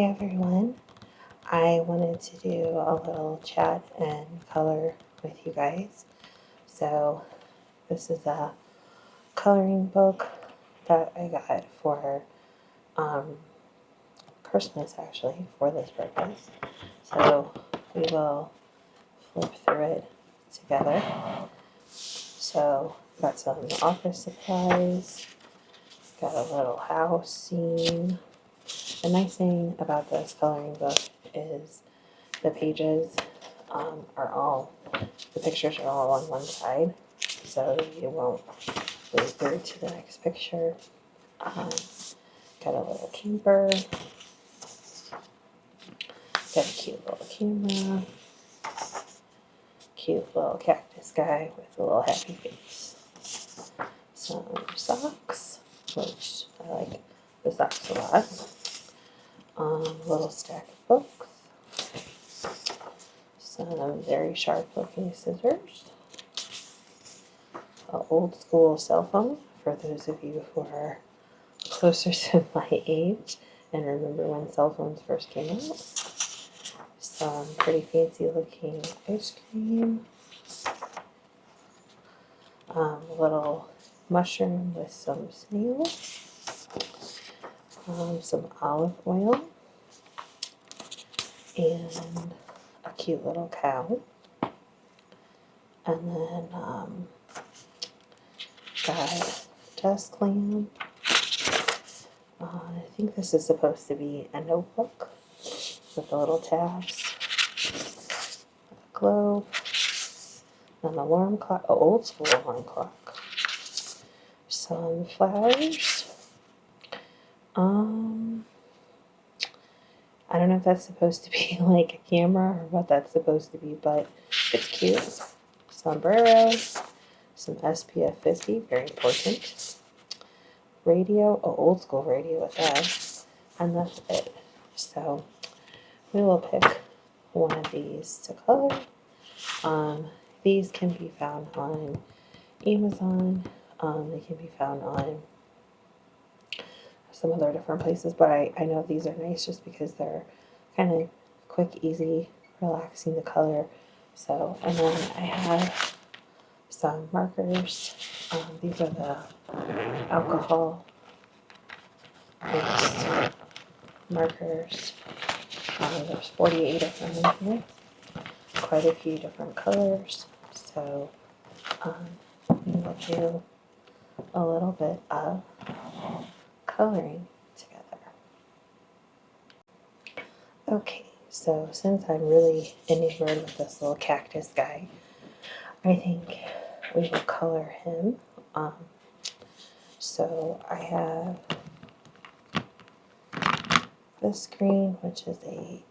Hey everyone, I wanted to do a little chat and color with you guys. So this is a coloring book that I got for Christmas actually for this purpose. So we will flip through it together. So got some office supplies, got a little house scene. The nice thing about this coloring book is the pages the pictures are all on one side, so you won't move through to the next picture. Got a little camper, got a cute little camera, cute little cactus guy with a little happy face. Some socks, which I like the socks a lot. A little stack of books. Some very sharp looking scissors. An old school cell phone for those of you who are closer to my age and remember when cell phones first came out. Some pretty fancy looking ice cream. A little mushroom with some snails. Some olive oil. And a cute little cow. And then got desk lamp. I think this is supposed to be a notebook with the little tabs. A globe. An alarm clock, an old school alarm clock. Some flowers. I don't know if that's supposed to be like a camera or what that's supposed to be, but it's cute. Sombrero. Some SPF 50, very important. Radio, an old school radio with that. And that's it. So we will pick one of these to color. These can be found on Amazon. They can be found on some other different places, but I know these are nice just because they're kind of quick, easy, relaxing to color. So, and then I have some markers. These are the alcohol based markers. There's 48 of them in here, quite a few different colors. So we will do a little bit of coloring together. Okay, so since I'm really enamored with this little cactus guy, I think we will color him. So I have this green, which is a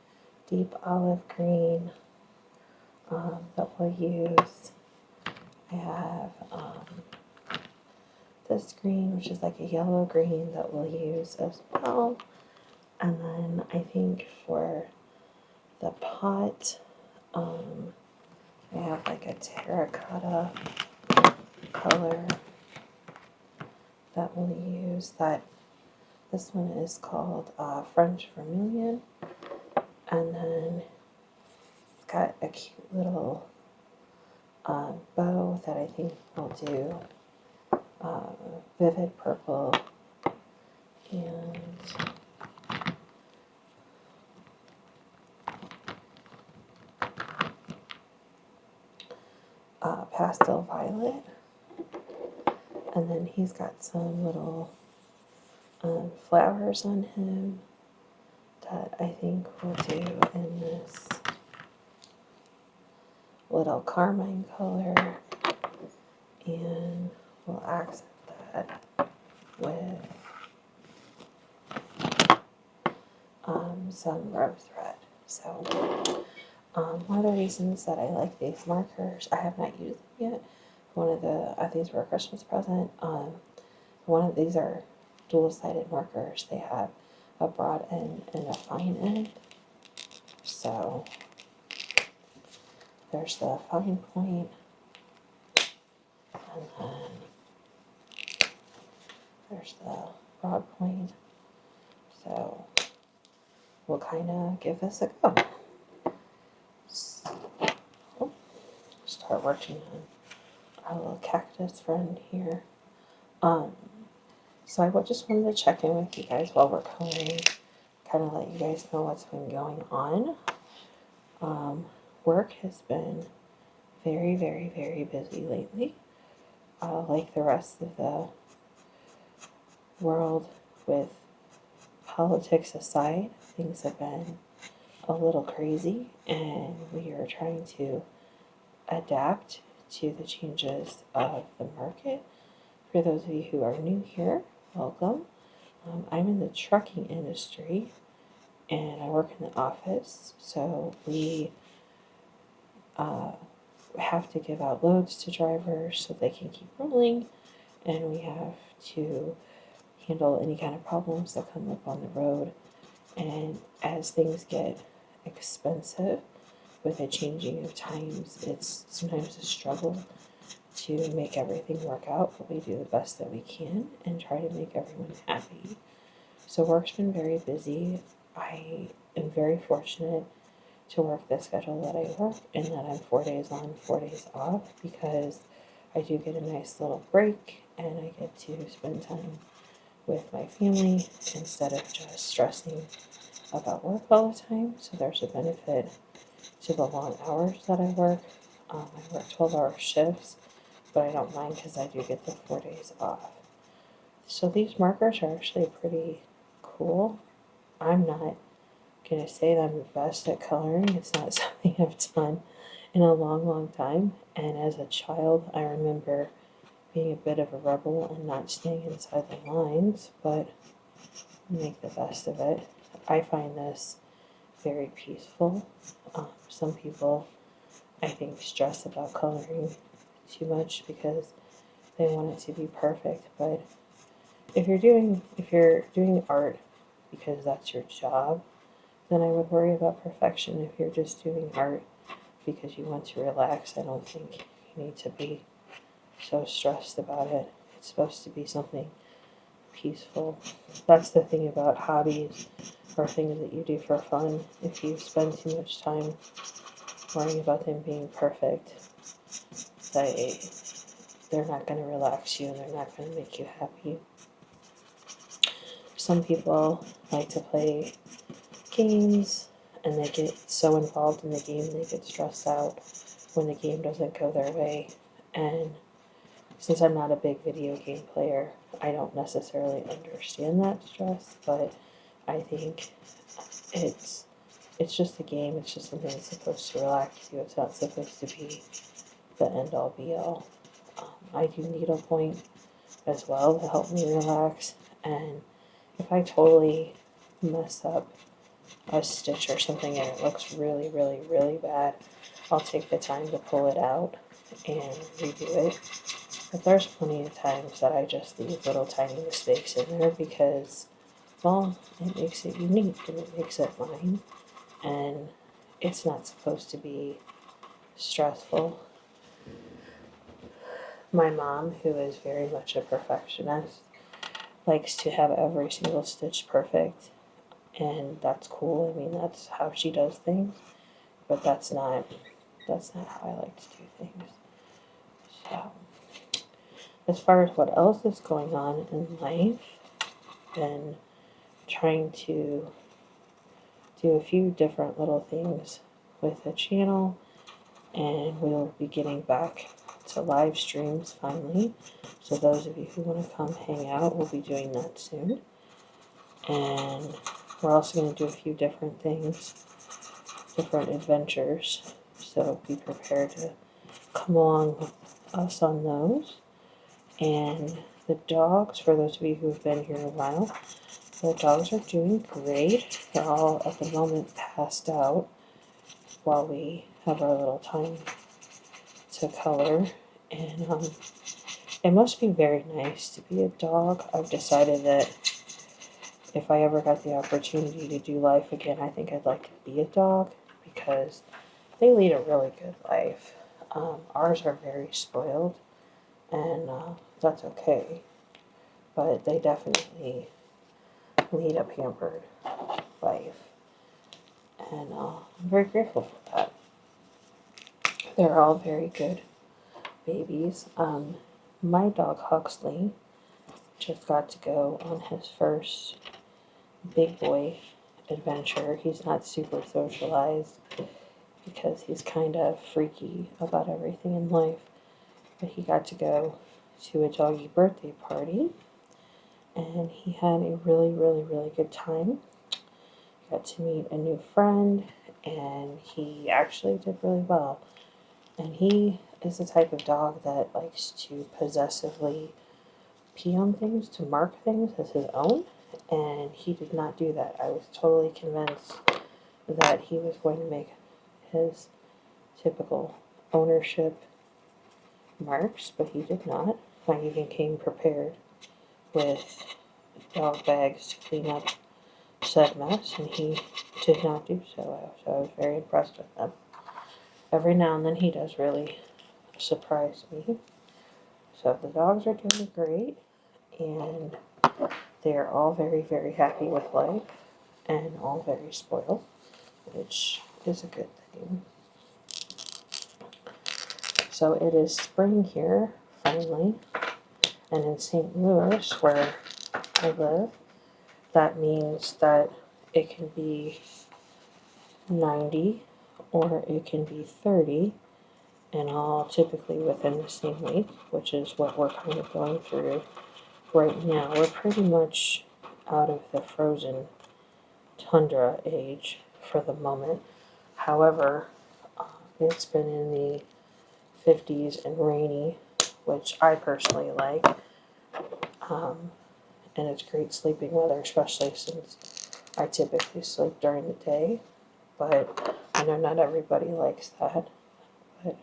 deep olive green that we'll use. I have this green, which is like a yellow green that we'll use as well. And then I think for the pot, I have like a terracotta color that we'll use. This one is called French Vermilion. And then it's got a cute little bow that I think we'll do vivid purple and pastel violet. And then he's got some little flowers on him that I think we'll do in this little carmine color, and we'll accent that with some rose red. So one of the reasons that I like these markers, I have not used them yet. These were a Christmas present. These are dual-sided markers. They have a broad end and a fine end. So there's the fine point, and then there's the broad point. So we'll kind of give this a go. So, start working on our little cactus friend here. So I just wanted to check in with you guys while we're coloring, kind of let you guys know what's been going on. Work has been very, very, very busy lately. Like the rest of the world, with politics aside, things have been a little crazy, and we are trying to adapt to the changes of the market. For those of you who are new here, welcome. I'm in the trucking industry, and I work in the office, so we have to give out loads to drivers so they can keep rolling, and we have to handle any kind of problems that come up on the road. And as things get expensive with the changing of times, it's sometimes a struggle to make everything work out, but we do the best that we can and try to make everyone happy. So work's been very busy. I am very fortunate to work the schedule that I work, and that I'm 4 days on, 4 days off, because I do get a nice little break and I get to spend time with my family instead of just stressing about work all the time. So there's a benefit to the long hours that I work. I work 12-hour shifts, but I don't mind because I do get the 4 days off. So these markers are actually pretty cool. I'm not going to say that I'm the best at coloring. It's not something I've done in a long, long time. And as a child, I remember being a bit of a rebel and not staying inside the lines, but make the best of it. I find this very peaceful. Some people, I think, stress about coloring too much because they want it to be perfect. But if you're doing art because that's your job, then I would worry about perfection. If you're just doing art because you want to relax, I don't think you need to be so stressed about it. It's supposed to be something peaceful. That's the thing about hobbies or things that you do for fun. If you spend too much time worrying about them being perfect, they're not going to relax you and they're not going to make you happy. Some people like to play games and they get so involved in the game they get stressed out when the game doesn't go their way. And since I'm not a big video game player, I don't necessarily understand that stress, but I think it's just a game. It's just something that's supposed to relax you. It's not supposed to be the end-all be-all. I do needlepoint as well to help me relax, and if I totally mess up a stitch or something and it looks really, really, really bad, I'll take the time to pull it out and redo it. But there's plenty of times that I just leave little tiny mistakes in there because, well, it makes it unique and it makes it mine, and it's not supposed to be stressful. My mom, who is very much a perfectionist, likes to have every single stitch perfect, and that's cool. I mean, that's how she does things, but that's not how I like to do things. So, as far as what else is going on in life, been trying to do a few different little things with the channel, and we'll be getting back to live streams finally. So those of you who want to come hang out, we'll be doing that soon. And we're also going to do a few different things, different adventures. So be prepared to come along with us on those. And the dogs, for those of you who have been here a while, the dogs are doing great. They're all at the moment passed out while we have our little time to color. And it must be very nice to be a dog. I've decided that if I ever got the opportunity to do life again, I think I'd like to be a dog because they lead a really good life. Ours are very spoiled, and that's okay. But they definitely lead a pampered life. and I'm very grateful for that. They're all very good babies. My dog Huxley just got to go on his first big boy adventure. He's not super socialized because he's kind of freaky about everything in life. But he got to go to a doggy birthday party, and he had a really, really, really good time. He got to meet a new friend, and he actually did really well. And he is the type of dog that likes to possessively pee on things, to mark things as his own, and he did not do that. I was totally convinced that he was going to make his typical ownership marks, but he did not. I even came prepared with dog bags to clean up said mess, and he did not do so. So I was very impressed with him. Every now and then he does really surprise me. So the dogs are doing great, and they are all very, very happy with life and all very spoiled, which is a good thing. So it is spring here, finally, and in St. Louis, where I live, that means that it can be 90 or it can be 30, and all typically within the same week, which is what we're kind of going through right now. We're pretty much out of the frozen tundra age for the moment. However, it's been in the 50s and rainy, which I personally like. And it's great sleeping weather, especially since I typically sleep during the day. But I know not everybody likes that, but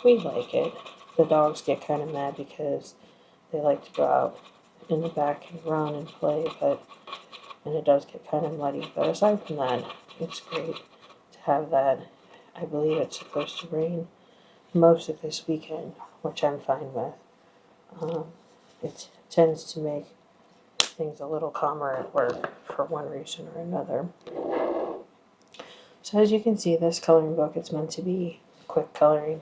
we like it. The dogs get kind of mad because they like to go out in the back and run and play, and it does get kind of muddy. But aside from that, it's great to have that. I believe it's supposed to rain most of this weekend, which I'm fine with. It tends to make things a little calmer at work for one reason or another. So as you can see, this coloring book, it's meant to be quick coloring.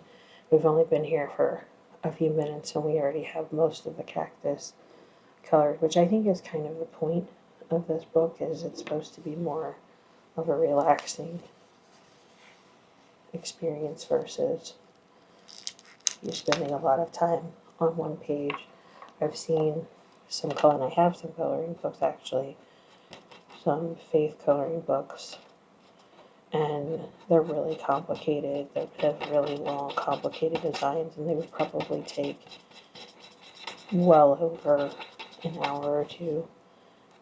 We've only been here for a few minutes and we already have most of the cactus colored, which I think is kind of the point of this book, is it's supposed to be more of a relaxing experience versus you're spending a lot of time on one page. I've seen some color, and I have some coloring books actually, some faith coloring books, and they're really complicated. They have really long, complicated designs, and they would probably take well over an hour or two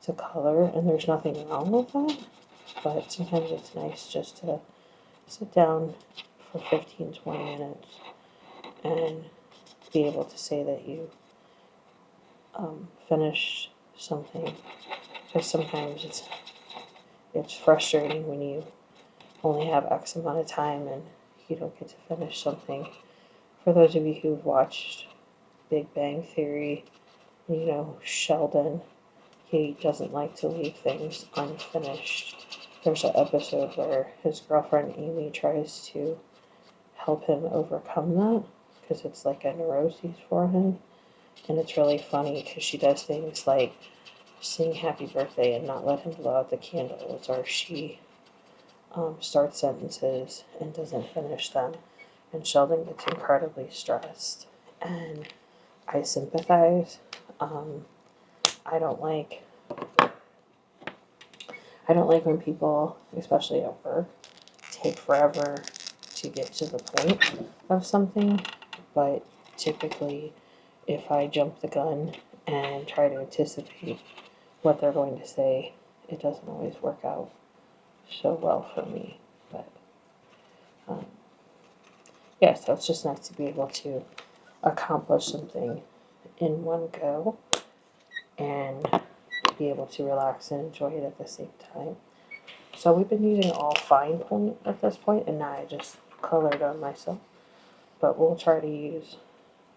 to color, and there's nothing wrong with that, but sometimes it's nice just to sit down for 15-20 minutes and be able to say that you finished something, because sometimes it's frustrating when you only have X amount of time and you don't get to finish something. For those of you who've watched Big Bang Theory, you know Sheldon, he doesn't like to leave things unfinished. There's an episode where his girlfriend Amy tries to help him overcome that, because it's like a neuroses for him. And it's really funny because she does things like sing happy birthday and not let him blow out the candles, or she starts sentences and doesn't finish them. And Sheldon gets incredibly stressed. And I sympathize. I don't like when people, especially at work, take forever to get to the point of something. But typically, if I jump the gun and try to anticipate what they're going to say, it doesn't always work out so well for me. But yeah, so it's just nice to be able to accomplish something in one go and be able to relax and enjoy it at the same time. So we've been using all fine point at this point, and now I just colored on myself. But we'll try to use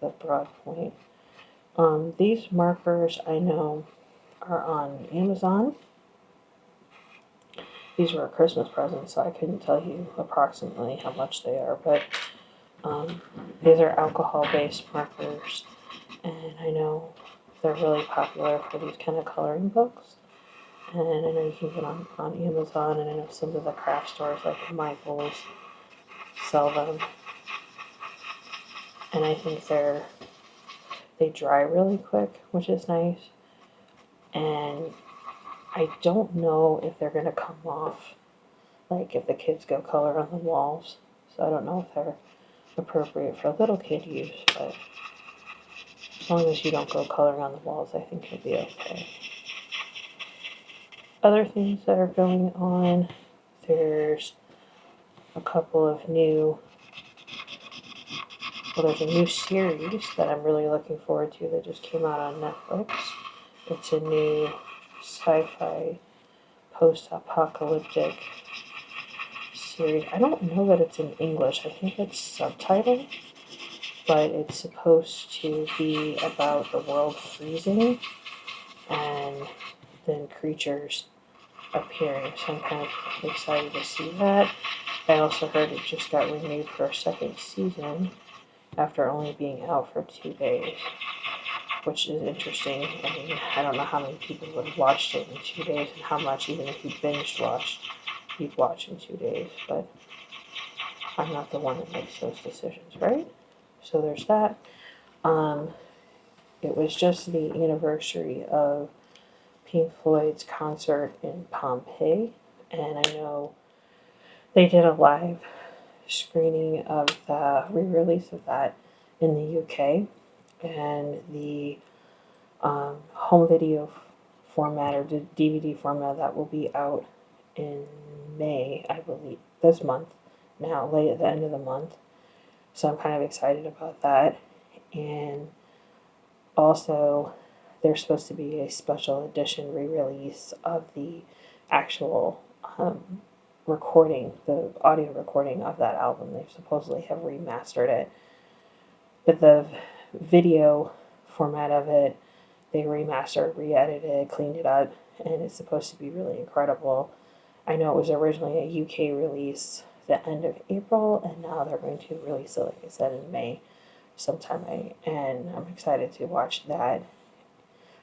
the broad point. These markers I know are on Amazon, these were a Christmas present, so I couldn't tell you approximately how much they are, but these are alcohol-based markers, and I know they're really popular for these kind of coloring books. And I know you can get on Amazon, and I know some of the craft stores like Michael's sell them. And I think they dry really quick, which is nice. And I don't know if they're going to come off, like if the kids go color on the walls. So I don't know if they're appropriate for little kid use, but as long as you don't go coloring on the walls, I think you'll be okay. Other things that are going on, there's a couple of there's a new series that I'm really looking forward to that just came out on Netflix. It's a new sci-fi post-apocalyptic series. I don't know that it's in English. I think it's subtitled, but it's supposed to be about the world freezing and then creatures appearing. So I'm kind of excited to see that. I also heard it just got renewed for a second season after only being out for 2 days, which is interesting. I mean, I don't know how many people would have watched it in 2 days and how much, even if you binge watched, you'd watch in 2 days, but I'm not the one that makes those decisions, right? So there's that. It was just the anniversary of Pink Floyd's concert in Pompeii, and I know they did a live screening of the re-release of that in the UK, and the home video format or DVD format that will be out in May, I believe, this month, now, late at the end of the month. So I'm kind of excited about that. And also, there's supposed to be a special edition re-release of the actual recording, the audio recording of that album. They supposedly have remastered it. But the video format of it, they remastered, re-edited, cleaned it up, and it's supposed to be really incredible. I know it was originally a UK release the end of April, and now they're going to release it, like I said, in May sometime, and I'm excited to watch that.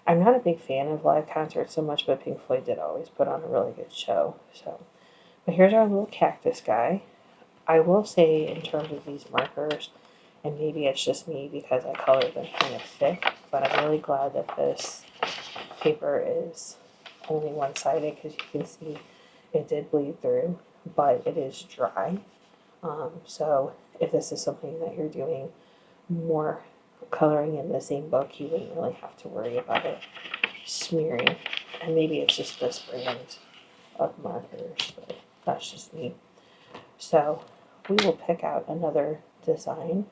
I'm not a big fan of live concerts so much, but Pink Floyd did always put on a really good show. So, but here's our little cactus guy. I will say, in terms of these markers, and maybe it's just me because I colored them kind of thick, but I'm really glad that this paper is only one-sided because you can see it did bleed through, but it is dry. So if this is something that you're doing more coloring in the same book, you wouldn't really have to worry about it smearing. And maybe it's just this brand of markers, but that's just me. So we will pick out another design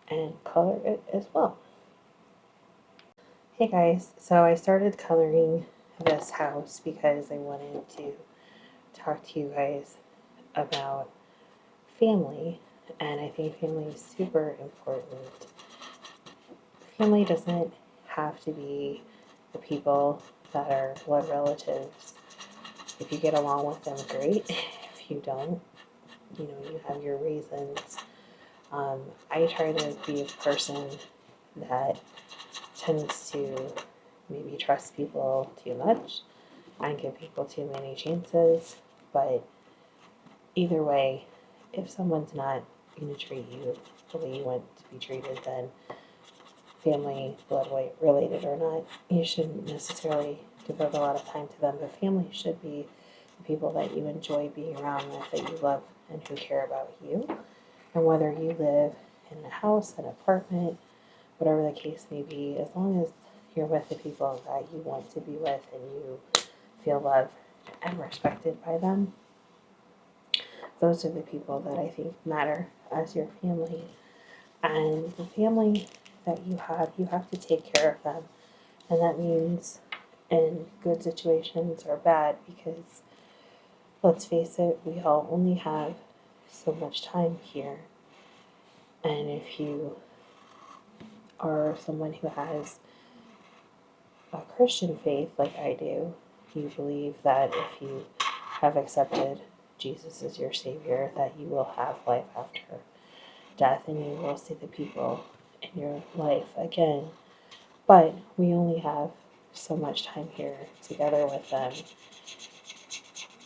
and color it as well. Hey guys, so I started coloring this house because I wanted to talk to you guys about family, and I think family is super important. Family doesn't have to be the people that are blood relatives. If you get along with them, great. If you don't, you have your reasons. I try to be a person that tends to maybe trust people too much and give people too many chances, but either way, if someone's not going to treat you the way you want to be treated, then family, blood related or not, you shouldn't necessarily devote a lot of time to them, but family should be the people that you enjoy being around with, that you love, and who care about you. And whether you live in a house, an apartment, whatever the case may be, as long as you're with the people that you want to be with and you feel loved and respected by them, those are the people that I think matter as your family. And the family that you have to take care of them. And that means in good situations or bad, because let's face it, we all only have so much time here. And if you are someone who has a Christian faith like I do, you believe that if you have accepted Jesus as your Savior, that you will have life after death and you will see the people in your life again. But we only have so much time here together with them,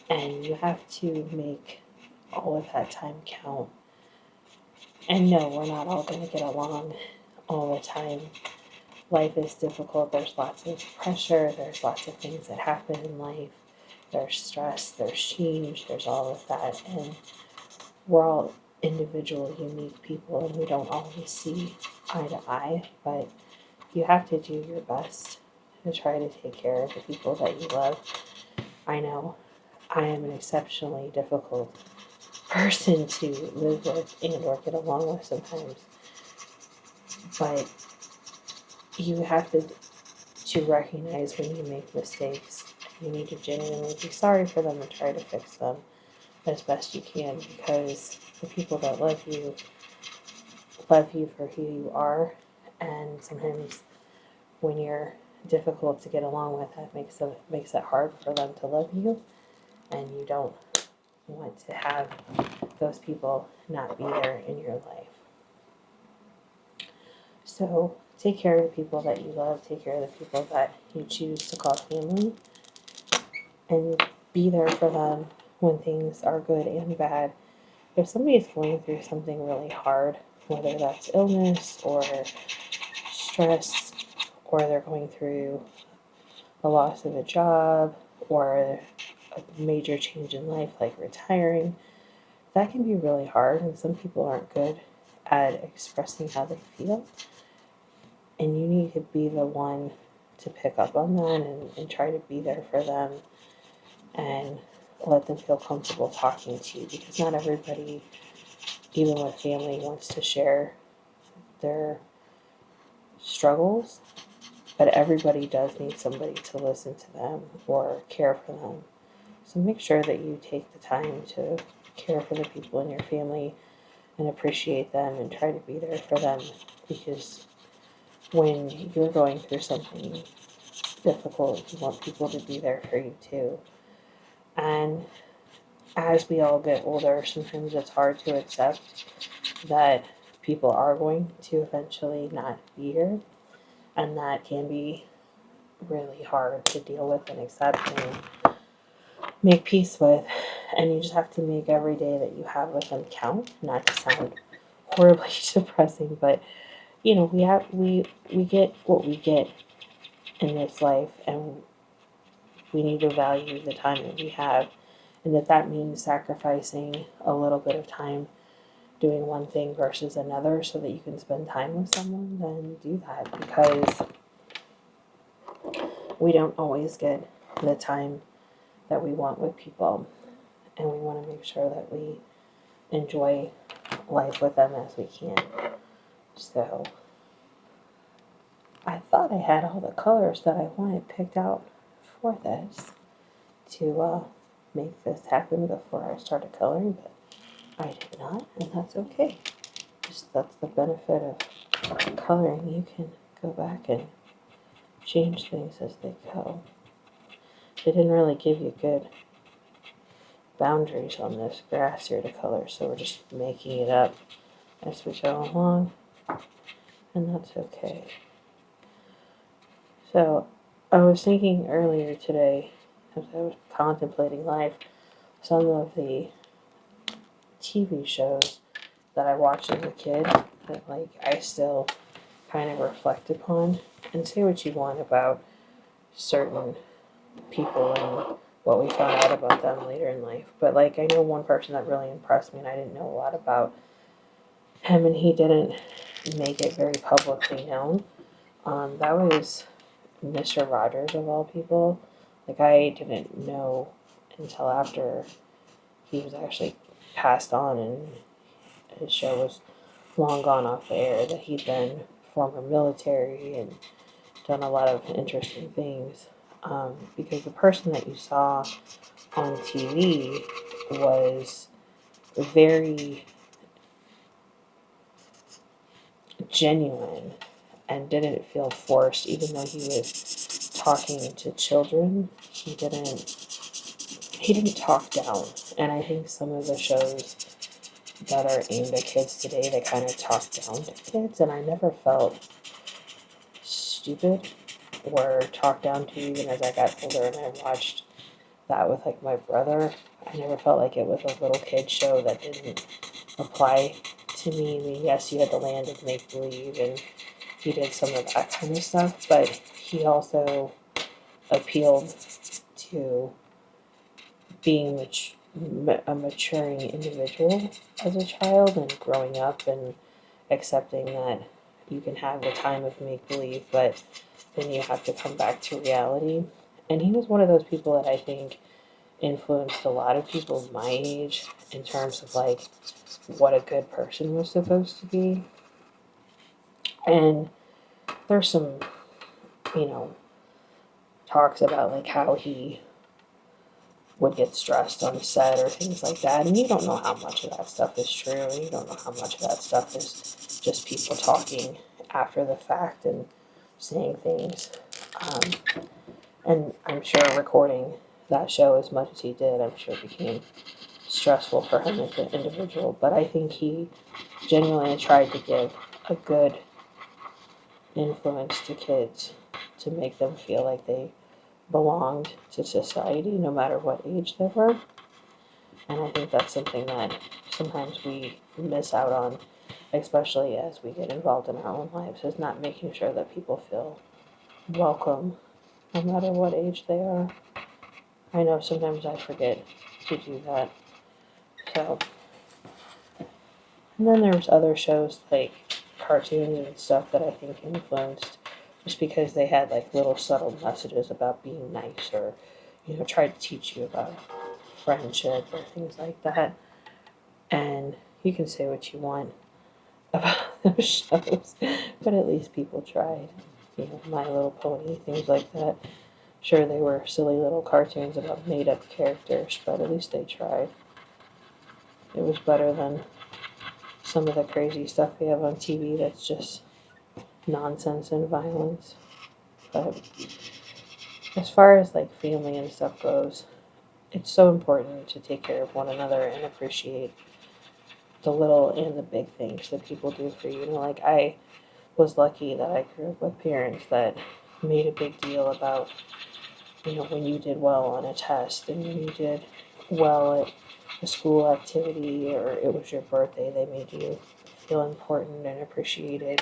and you have to make all of that time count. And no, we're not all going to get along all the time. Life is difficult. There's lots of pressure. There's lots of things that happen in life. There's stress. There's change. There's all of that. And we're all individual, unique people, and we don't always see eye to eye. But you have to do your best to try to take care of the people that you love. I know I am an exceptionally difficult person to live with and or get along with sometimes. But you have to recognize when you make mistakes. You need to genuinely be sorry for them and try to fix them as best you can, because the people that love you for who you are, and sometimes when you're difficult to get along with, that makes it hard for them to love you, and you don't want to have those people not be there in your life. So take care of the people that you love, take care of the people that you choose to call family, and be there for them when things are good and bad. If somebody is going through something really hard, whether that's illness or stress, or they're going through a loss of a job or a major change in life like retiring, that can be really hard, and some people aren't good at expressing how they feel. And you need to be the one to pick up on that and try to be there for them and let them feel comfortable talking to you, because not everybody, even with family, wants to share their struggles, but everybody does need somebody to listen to them or care for them. So make sure that you take the time to care for the people in your family and appreciate them and try to be there for them, because when you're going through something difficult, you want people to be there for you too. And as we all get older, sometimes it's hard to accept that people are going to eventually not be here, and that can be really hard to deal with and accept and make peace with. And you just have to make every day that you have with them count. Not to sound horribly depressing, but you know, we get what we get in this life, and we need to value the time that we have. And if that means sacrificing a little bit of time doing one thing versus another so that you can spend time with someone, then do that, because we don't always get the time that we want with people, and we want to make sure that we enjoy life with them as we can. So I thought I had all the colors that I wanted picked out for this to make this happen before I started coloring, but I did not, and that's okay. Just that's the benefit of coloring. You can go back and change things as they go. They didn't really give you good boundaries on this grass here to color, so we're just making it up as we go along, and that's okay. So I was thinking earlier today, as I was contemplating life, some of the TV shows that I watched as a kid that like I still kind of reflect upon, and say what you want about certain people and what we found out about them later in life. But like I know one person that really impressed me, and I didn't know a lot about him, and he didn't make it very publicly known. That was Mr. Rogers, of all people. Like I didn't know until after he was actually passed on and his show was long gone off the air, that he'd been former military and done a lot of interesting things. Because the person that you saw on TV was very genuine and didn't feel forced, even though he was talking to children. he didn't talk down. And I think some of the shows that are aimed at kids today, they kind of talk down to kids, and I never felt stupid or talked down to even as I got older and I watched that with like my brother. I never felt like it was a little kid show that didn't apply to me. I mean, yes, you had the land of make believe and he did some of that kind of stuff, but he also appealed to being a maturing individual as a child and growing up and accepting that you can have the time of make believe, but then you have to come back to reality. And he was one of those people that I think influenced a lot of people my age in terms of like what a good person was supposed to be. And there's some, you know, talks about like how he would get stressed on set or things like that. And you don't know how much of that stuff is true, and you don't know how much of that stuff is just people talking after the fact and saying things. And I'm sure recording that show as much as he did, I'm sure became stressful for him as an individual. But I think he genuinely tried to give a good influence to kids to make them feel like they belonged to society no matter what age they were. And I think that's something that sometimes we miss out on, especially as we get involved in our own lives, is not making sure that people feel welcome no matter what age they are. I know sometimes I forget to do that. So, and then there's other shows like cartoons and stuff that I think influenced just because they had like little subtle messages about being nice or, you know, tried to teach you about friendship or things like that. And you can say what you want about those shows, but at least people tried. You know, My Little Pony, things like that. Sure, they were silly little cartoons about made up characters, but at least they tried. It was better than some of the crazy stuff we have on TV that's just nonsense and violence. But as far as like family and stuff goes, it's so important to take care of one another and appreciate the little and the big things that people do for you. You know, like I was lucky that I grew up with parents that made a big deal about, you know, when you did well on a test and when you did well at a school activity or it was your birthday, they made you feel important and appreciated.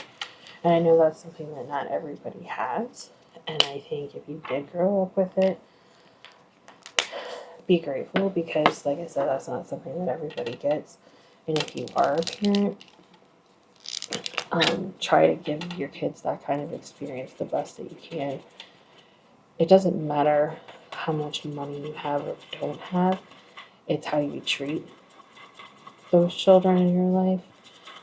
And I know that's something that not everybody has. And I think if you did grow up with it, be grateful because, like I said, that's not something that everybody gets. And if you are a parent, try to give your kids that kind of experience the best that you can. It doesn't matter how much money you have or don't have, it's how you treat those children in your life.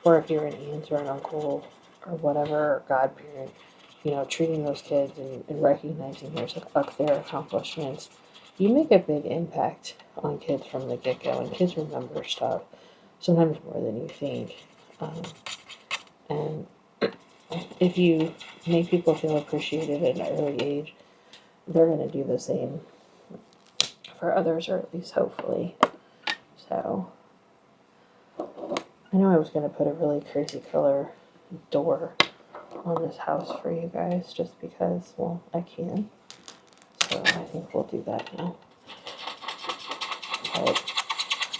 Or if you're an aunt or an uncle or whatever, or godparent, you know, treating those kids and recognizing their accomplishments. You make a big impact on kids from the get go, and kids remember stuff sometimes more than you think. And if you make people feel appreciated at an early age, they're going to do the same for others, or at least hopefully. So, I know I was going to put a really crazy color door on this house for you guys just because, well, I can. So, I think we'll do that now. But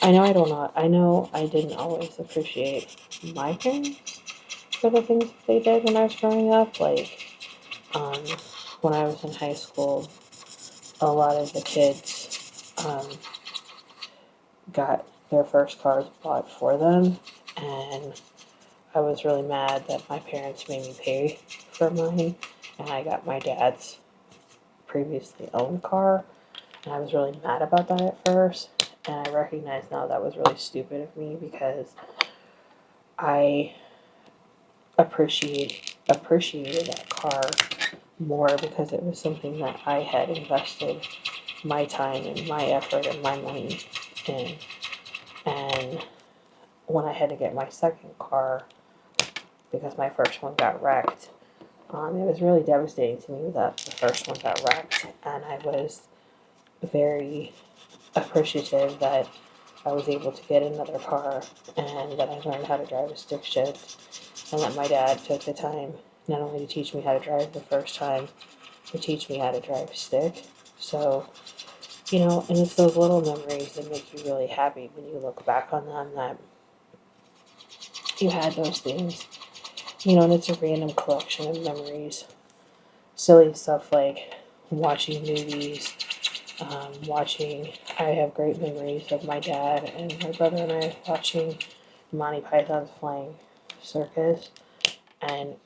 I know I didn't always appreciate my parents for the things that they did when I was growing up. Like, when I was in high school, a lot of the kids got their first cars bought for them, and I was really mad that my parents made me pay for mine, and I got my dad's previously owned car, and I was really mad about that at first, and I recognize now that was really stupid of me because I appreciated that car more because it was something that I had invested my time and my effort and my money in. And when I had to get my second car because my first one got wrecked, it was really devastating to me that the first one got wrecked, and I was very appreciative that I was able to get another car and that I learned how to drive a stick shift, and that my dad took the time not only to teach me how to drive the first time, but teach me how to drive a stick. So, and it's those little memories that make you really happy when you look back on them, that you had those things, and it's a random collection of memories. Silly stuff like watching movies, I have great memories of my dad and my brother and I watching Monty Python's Flying Circus. And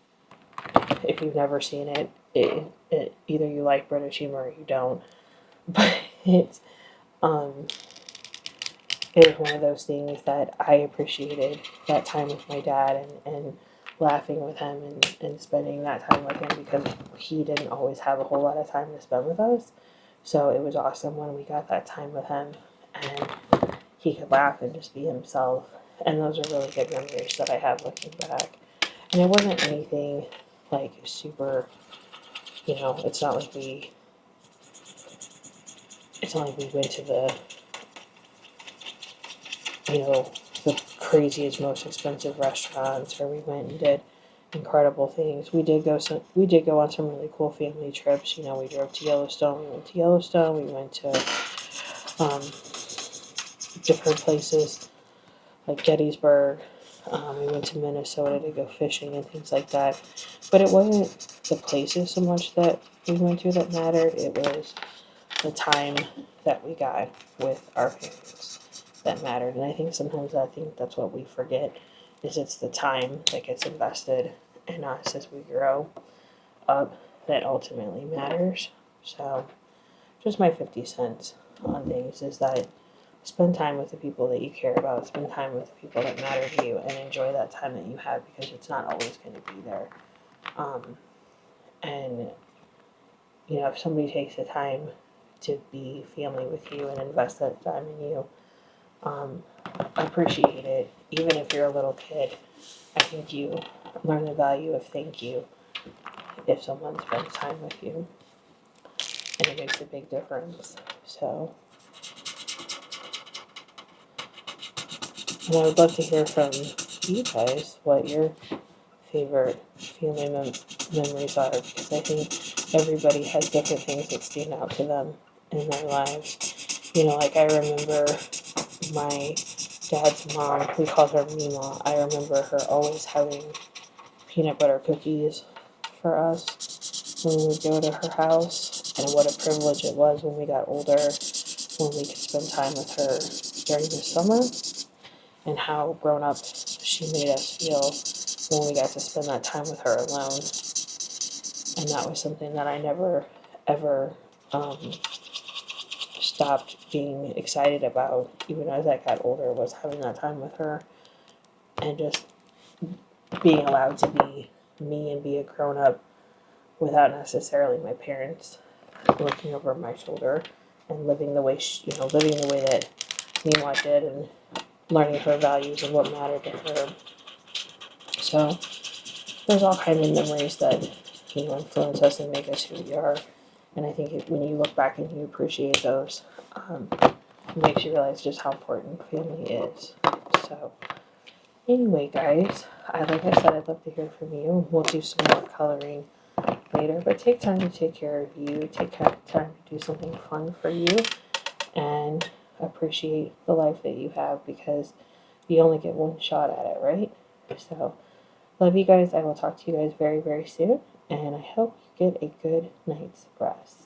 if you've never seen it either you like British humor or you don't. But um, it was one of those things that I appreciated, that time with my dad, and laughing with him, and spending that time with him, because he didn't always have a whole lot of time to spend with us. So it was awesome when we got that time with him and he could laugh and just be himself. And those are really good memories that I have looking back. And it wasn't anything like super, it's not like we went to the craziest, most expensive restaurants, or we went and did incredible things. We did go on some really cool family trips. We drove to Yellowstone. We went to Yellowstone. We went to um, different places like Gettysburg. We went to Minnesota to go fishing and things like that. But it wasn't the places so much that we went to that mattered. It was the time that we got with our parents that mattered. And I think sometimes that's what we forget, is it's the time that gets invested in us as we grow up that ultimately matters. So just my 50 cents on things is that spend time with the people that you care about, spend time with the people that matter to you, and enjoy that time that you have, because it's not always going to be there. And if somebody takes the time to be family with you and invest that time in you, appreciate it. Even if you're a little kid, I think you learn the value of thank you if someone spends time with you, and it makes a big difference. So, and I would love to hear from you guys what your favorite family memories are, because I think everybody has different things that stand out to them in their lives. Like I remember my dad's mom, we called her Mima. I remember her always having peanut butter cookies for us when we would go to her house, and what a privilege it was when we got older, when we could spend time with her during the summer, and how grown up she made us feel when we got to spend that time with her alone. And that was something that I never, ever stopped being excited about, even as I got older, was having that time with her and just being allowed to be me and be a grown up without necessarily my parents looking over my shoulder, and living the way that Nima did, and learning her values and what mattered to her. So there's all kinds of memories that influence us and make us who we are. And I think when you look back and you appreciate those, it makes you realize just how important family is. So anyway, guys, like I said, I'd love to hear from you. We'll do some more coloring later, but take time to take care of you. Take time to do something fun for you, and appreciate the life that you have, because you only get one shot at it, right? So, love you guys. I will talk to you guys very, very soon, and I hope you get a good night's rest.